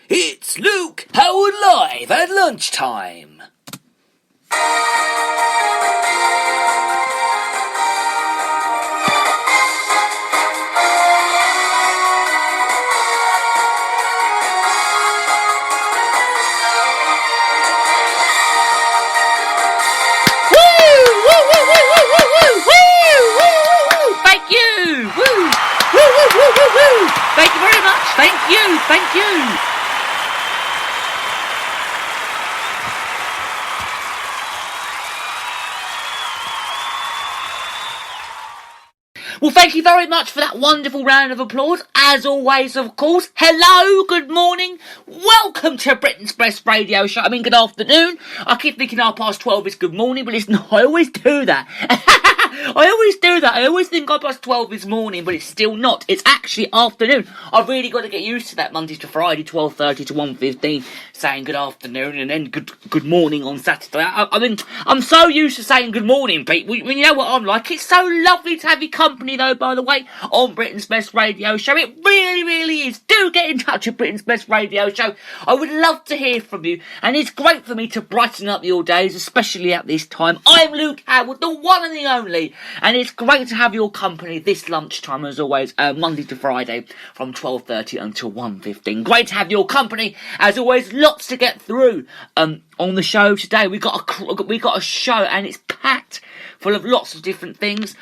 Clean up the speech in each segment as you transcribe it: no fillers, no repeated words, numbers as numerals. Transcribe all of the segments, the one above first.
It's Luke Howard live at lunchtime. Thank you! Woo! Thank you very much! Thank you! Well, thank you very much for that wonderful round of applause. As always, of course. Hello, good morning. Welcome to Britain's Best Radio Show. I mean, good afternoon. I keep thinking 12:30 is good morning, but it's not. I always do that. I always think 12:30 is morning, but it's still not. It's actually afternoon. I've really got to get used to that Monday to Friday, 12:30 to 1:15, saying good afternoon and then good morning on Saturday. I mean, I'm so used to saying good morning, Pete. You know what I'm like. It's so lovely to have your company, though, by the way, on Britain's Best Radio Show. It really, really is. Do get in touch with Britain's Best Radio Show. I would love to hear from you, and it's great for me to brighten up your days, especially at this time. I'm Luke Howard, the one and the only, and it's great to have your company this lunchtime, as always, Monday to Friday, from 12:30 until 1:15. Great to have your company, as always. Lots to get through on the show today. We got a show, and it's packed full of lots of different things.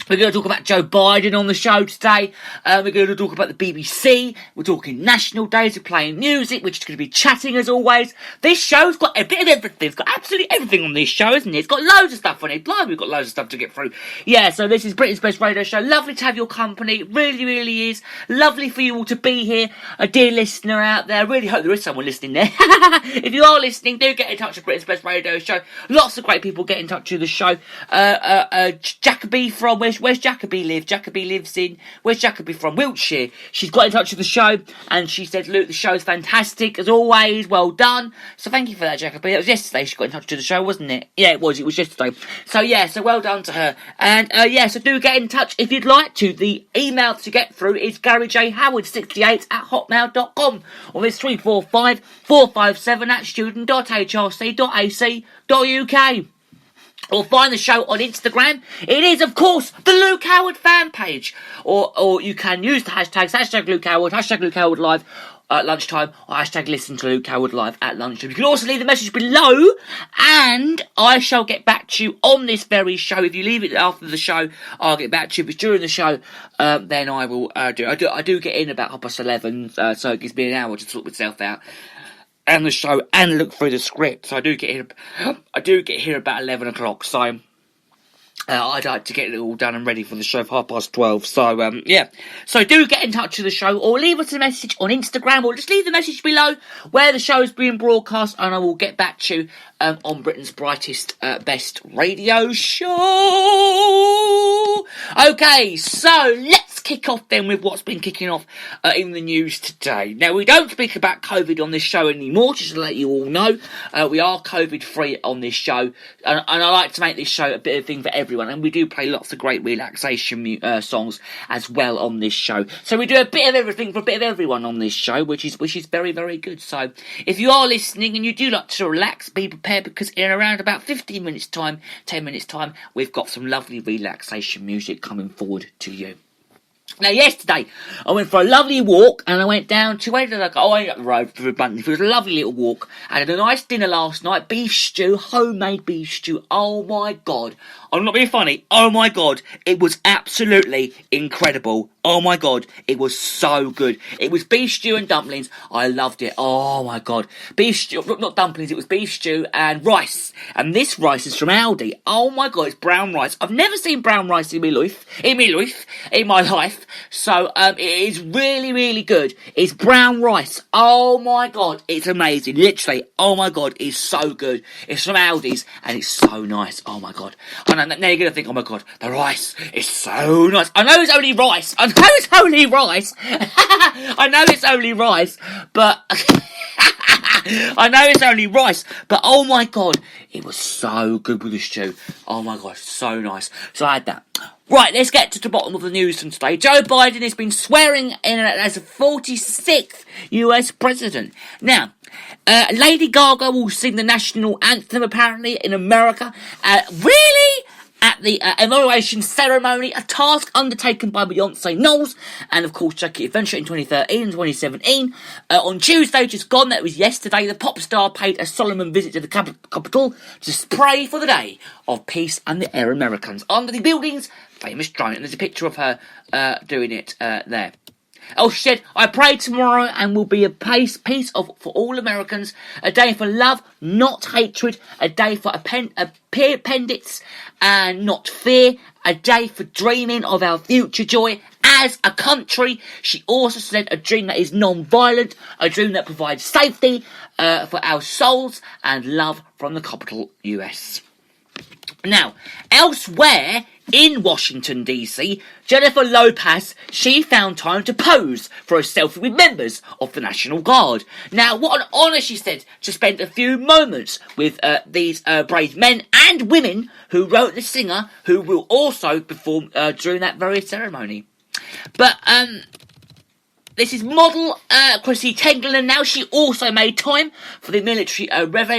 We're going to talk about Joe Biden on the show today. We're going to talk about the BBC. We're talking national days. We're playing music. We're just going to be chatting as always. This show's got a bit of everything. It's got absolutely everything on this show, isn't it? It's got loads of stuff on it. Blimey, we've got loads of stuff to get through. Yeah, so this is Britain's Best Radio Show. Lovely to have your company. Really, really is. Lovely for you all to be here. A dear listener out there. I really hope there is someone listening there. If you are listening, do get in touch with Britain's Best Radio Show. Lots of great people get in touch with the show. Jacoby from Where's Jacoby live? Where's Jacoby from? Wiltshire. She's got in touch with the show and she said, Luke, the show's fantastic as always. Well done. So thank you for that, Jacoby. That was yesterday she got in touch with the show, wasn't it? Yeah, it was yesterday. So yeah, so well done to her. And so do get in touch if you'd like to. The email to get through is garyjhoward68@hotmail.com or it's 345-457@student.hrc.ac.uk. Or find the show on Instagram. It is, of course, the Luke Howard fan page. Or you can use the hashtags, #Luke Howard, #Luke Howard Live at lunchtime, or #listen to Luke Howard Live at lunchtime. You can also leave the message below, and I shall get back to you on this very show. If you leave it after the show, I'll get back to you. If it's during the show, then I will do it. I do get in about 11:30, so it gives me an hour to sort myself out and the show and look through the script. So I do get here about 11 o'clock. So I'd like to get it all done and ready for the show for 12:30. So yeah. So do get in touch with the show or leave us a message on Instagram or just leave the message below where the show is being broadcast and I will get back to you on Britain's best radio show. Okay, so let's kick off then with what's been kicking off in the news today. Now, we don't speak about COVID on this show anymore, just to let you all know. We are COVID-free on this show, and I like to make this show a bit of a thing for everyone, and we do play lots of great relaxation songs as well on this show. So we do a bit of everything for a bit of everyone on this show, which is very, very good. So if you are listening and you do like to relax, be prepared, because in around about 15 minutes time, 10 minutes time, we've got some lovely relaxation music coming forward to you. Now, yesterday, I went for a lovely walk, and I went down to, where did I go? Oh, I went up the road through Bunton. It was a lovely little walk. I had a nice dinner last night, beef stew, homemade beef stew. Oh my God. I'm not being funny. Oh my God. It was absolutely incredible. Oh my God. It was so good. It was beef stew and dumplings. I loved it. Oh my God. Beef stew, not dumplings, it was beef stew and rice. And this rice is from Aldi. Oh my God, it's brown rice. I've never seen brown rice in my life. So, it is really, really good. It's brown rice. Oh my God. It's amazing. Literally. Oh my God. It's so good. It's from Aldi's and it's so nice. Oh my God. And now you're going to think, oh my God, the rice is so nice. I know it's only rice. I know it's only rice, but I know it's only rice, but oh my god, it was so good with the stew. Oh my gosh, so nice. So I had that. Right, let's get to the bottom of the news from today. Joe Biden has been swearing in as the 46th US president. Now, Lady Gaga will sing the national anthem apparently in America. Really? At the inauguration ceremony, a task undertaken by Beyonce Knowles and, of course, Jackie Adventure in 2013 and 2017. On Tuesday, just gone, that was yesterday, the pop star paid a solemn visit to the Capitol to pray for the day of peace and the air Americans. Under the building's famous drone, and there's a picture of her doing it there. Oh, she said, I pray tomorrow and will be a peace for all Americans, a day for love, not hatred, a day for appendix and not fear, a day for dreaming of our future joy as a country. She also said a dream that is non-violent, a dream that provides safety for our souls and love from the capital US. Now, elsewhere in Washington, D.C., Jennifer Lopez, she found time to pose for a selfie with members of the National Guard. Now, what an honour, she said, to spend a few moments with these brave men and women who wrote the singer, who will also perform during that very ceremony. But, this is model Chrissy Teigen. Now she also made time for the military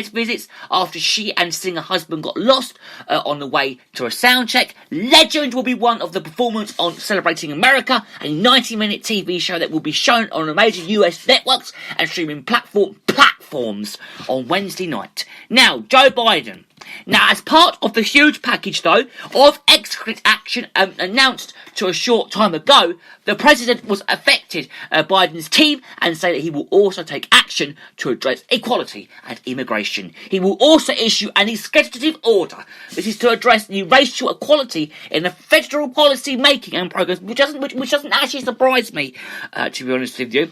visits after she and singer husband got lost on the way to a sound check. Legend will be one of the performance on Celebrating America, a 90-minute TV show that will be shown on the major US networks and streaming platforms on Wednesday night. Now, Joe Biden. Now, as part of the huge package, though, of executive action announced to a short time ago, the president was affected Biden's team and say that he will also take action to address equality and immigration. He will also issue an executive order. This is to address the racial equality in the federal policy making and progress, which doesn't actually surprise me, to be honest with you.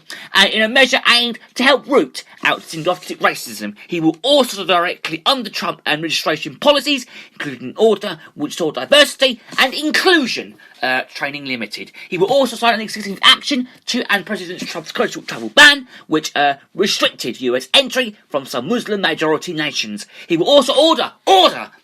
In a measure aimed to help root out systematic racism, he will also directly under Trump administration policies, including an order which saw diversity and inclusion training limited. He will also sign an executive action to end President Trump's cultural travel ban, which restricted US entry from some Muslim majority nations. He will also order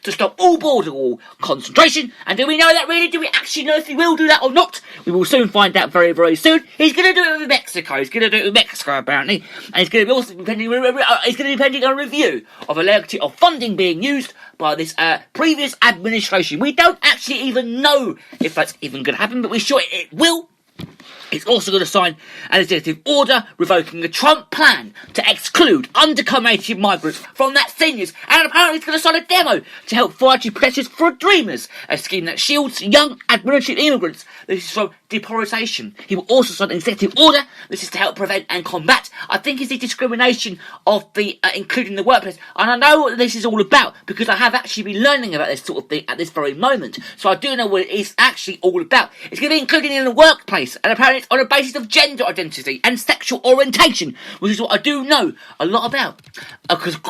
to stop all border wall concentration. And do we know that really? Do we actually know if he will do that or not? We will soon find out very, very soon. He's going to do it with Mexico. Apparently, and he's going to be also pending a review of a legacy of funding being used by this previous administration. We don't actually even know if that's even going to happen, but we're sure it will. It's also going to sign an executive order revoking the Trump plan to exclude undocumented migrants from that seniors, and apparently it's going to sign a demo to help financially protect for Dreamers, a scheme that shields young administrative immigrants. This is from deportation. He will also sign an executive order. This is to help prevent and combat, I think, is the discrimination of the including the workplace. And I know what this is all about because I have actually been learning about this sort of thing at this very moment. So I do know what it is actually all about. It's going to be included in the workplace, and apparently it's on a basis of gender identity and sexual orientation, which is what I do know a lot about. Because of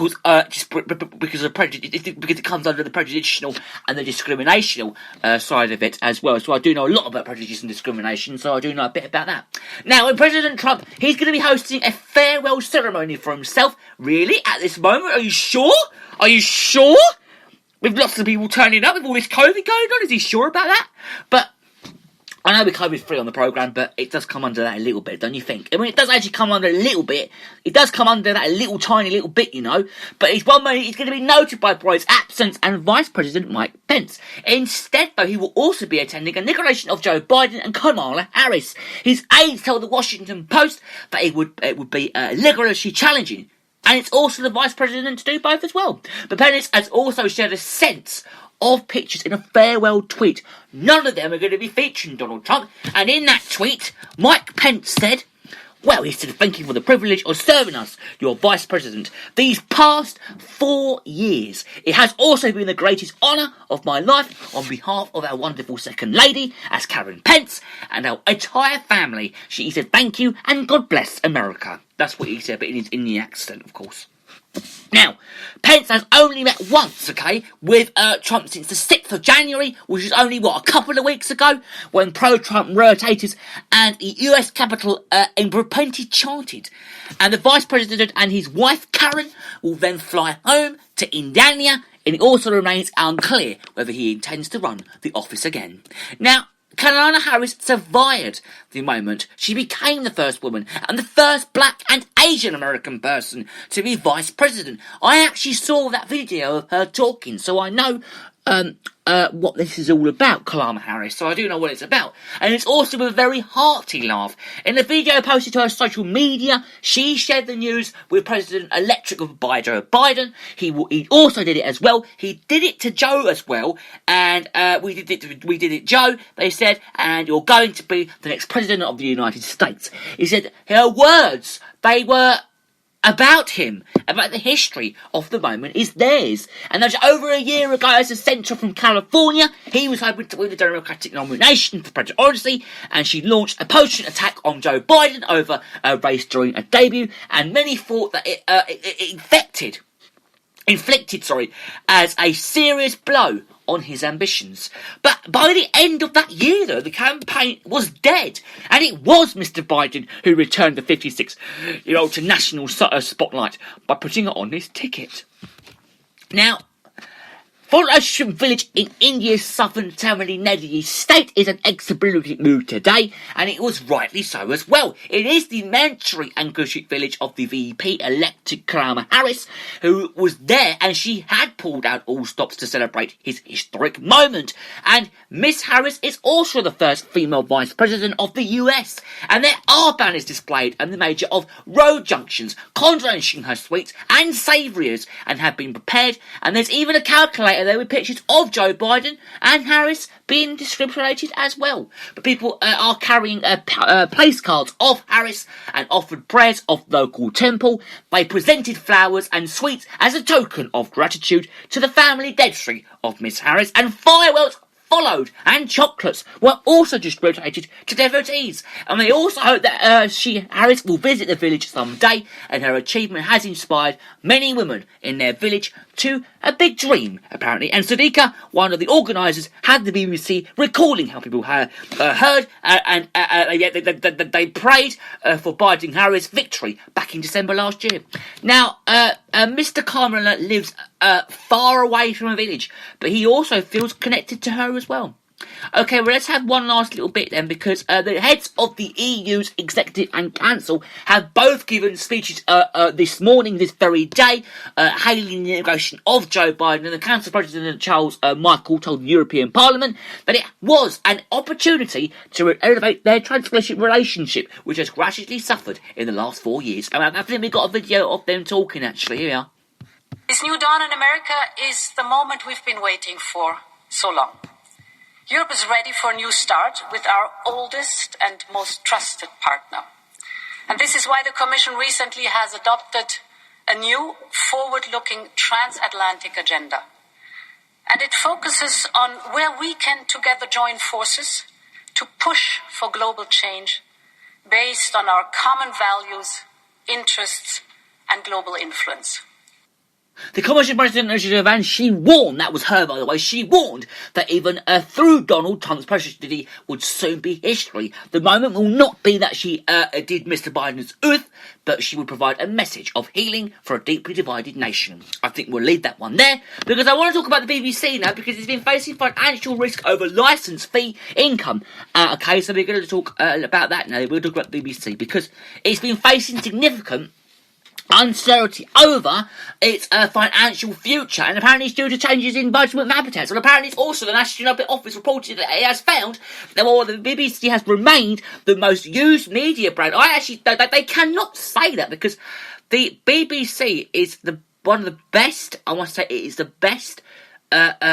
prejudice, because it comes under the prejudicial and the discriminational side of it as well. So I do know a lot about prejudice and discrimination, so I do know a bit about that. Now, when President Trump, he's going to be hosting a farewell ceremony for himself. Really? At this moment? Are you sure? Are you sure? With lots of people turning up with all this COVID going on, is he sure about that? But I know we're COVID-free on the programme, but it does come under that a little bit, don't you think? I mean, it does actually come under a little bit. It does come under that a little tiny little bit, you know. But he's going to be noted by his absence and Vice President Mike Pence. Instead, though, he will also be attending a inauguration of Joe Biden and Kamala Harris. His aides told the Washington Post that it would be rigorously challenging. And it's also the Vice President to do both as well. But Pence has also shared a sense of pictures in a farewell tweet. None of them are going to be featuring Donald Trump. And in that tweet, Mike Pence said, well, he said, thank you for the privilege of serving us, your Vice President, these past 4 years. It has also been the greatest honour of my life on behalf of our wonderful Second Lady, as Karen Pence, and our entire family. He said, thank you and God bless America. That's what he said, but in the accent, of course. Now, Pence has only met once, okay, with Trump since the 6th of January, which is only, a couple of weeks ago, when pro-Trump rotators and the US Capitol in plenty chanted. And the Vice President and his wife, Karen, will then fly home to Indiana, and it also remains unclear whether he intends to run the office again. Now, Kamala Harris survived the moment she became the first woman and the first black and Asian American person to be vice president. I actually saw that video of her talking, so I know what this is all about, Kamala Harris, so I do know what it's about. And it's also a very hearty laugh. In the video posted to her social media, she shared the news with President-elect Biden. He also did it as well. He did it to Joe as well, and we did it, Joe, they said, and you're going to be the next president of the United States. He said her words, they were about him, about the history of the moment is theirs. And that was over a year ago, as a senator from California, he was hoping to win the Democratic nomination for presidency, and she launched a potent attack on Joe Biden over a race during a debut, and many thought that it inflicted as a serious blow on his ambitions. But by the end of that year, though, the campaign was dead, and it was Mr. Biden who returned the 56-year-old to national spotlight by putting it on his ticket. Now, Lunchtime village in India's southern Tamil Nadu state is an exhilarating mood today, and it was rightly so as well. It is the mandatory anchorship village of the VP-elected Kamala Harris, who was there, and she had pulled out all stops to celebrate his historic moment. And Miss Harris is also the first female vice president of the US, and there are banners displayed in the major of road junctions, condensing her sweets and savouries, and have been prepared, and there's even a calculator there with pictures of Joe Biden and Harris being distributed as well. But people are carrying place cards of Harris and offered prayers of the local temple. They presented flowers and sweets as a token of gratitude to the family dead tree of Miss Harris, and fireworks followed, and chocolates were also distributed to devotees. And they also hope that Harris will visit the village someday, and her achievement has inspired many women in their village to a big dream, apparently. And Sadiqa, one of the organisers, had the BBC recalling how people heard and they prayed for Biden Harris' victory back in December last year. Now, Mr. Kamala lives far away from a village, but he also feels connected to her as well. Okay, well, let's have one last little bit then, because the heads of the EU's Executive and Council have both given speeches this morning, this very day, hailing the inauguration of Joe Biden, and the Council President Charles Michel told the European Parliament that it was an opportunity to elevate their transatlantic relationship, which has gradually suffered in the last 4 years. And I think we got a video of them talking, actually. Here we are. This new dawn in America is the moment we've been waiting for so long. Europe is ready for a new start with our oldest and most trusted partner. And this is why the Commission recently has adopted a new forward-looking transatlantic agenda. And it focuses on where we can together join forces to push for global change based on our common values, interests, and global influence. The Commission President, and she warned, that was her by the way, she warned that even through Donald Trump's presidency would soon be history. The moment will not be that she did Mr. Biden's oath, but she would provide a message of healing for a deeply divided nation. I think we'll leave that one there, because I want to talk about the BBC now, because it's been facing financial risk over licence fee income. Okay, so we're going to talk about that now. We'll talk about the BBC, because it's been facing significant uncertainty over its financial future, and apparently it's due to changes in budget habitats. And apparently it's also the National Public Office reported that it has found that while the BBC has remained the most used media brand, they cannot say that, because the BBC is one of the best, I want to say it is the best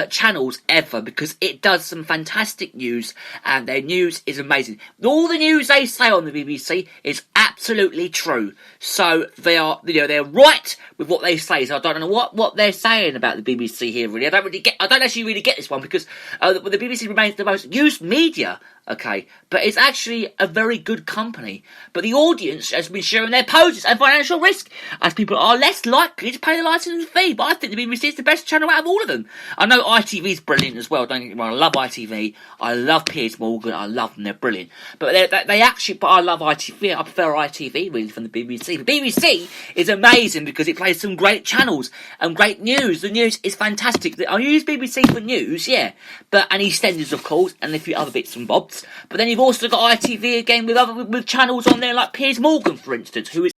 channels ever, because it does some fantastic news, and their news is amazing. All the news they say on the BBC is absolutely true. So they are, they're right with what they say. So I don't know what they're saying about the BBC here. Really, I don't actually really get this one, because the BBC remains the most used media Okay, but it's actually a very good company. But the audience has been sharing their poses and financial risk, as people are less likely to pay the licensing fee. But I think the BBC is the best channel out of all of them. I know ITV is brilliant as well. Don't get me wrong, I love ITV. I love Piers Morgan. I love them. They're brilliant. But but I love ITV. I prefer ITV really from the BBC. The BBC is amazing because it plays some great channels and great news. The news is fantastic. I use BBC for news, yeah, and EastEnders of course, and a few other bits and bobs. But then you've also got ITV again with channels on there like Piers Morgan, for instance, who is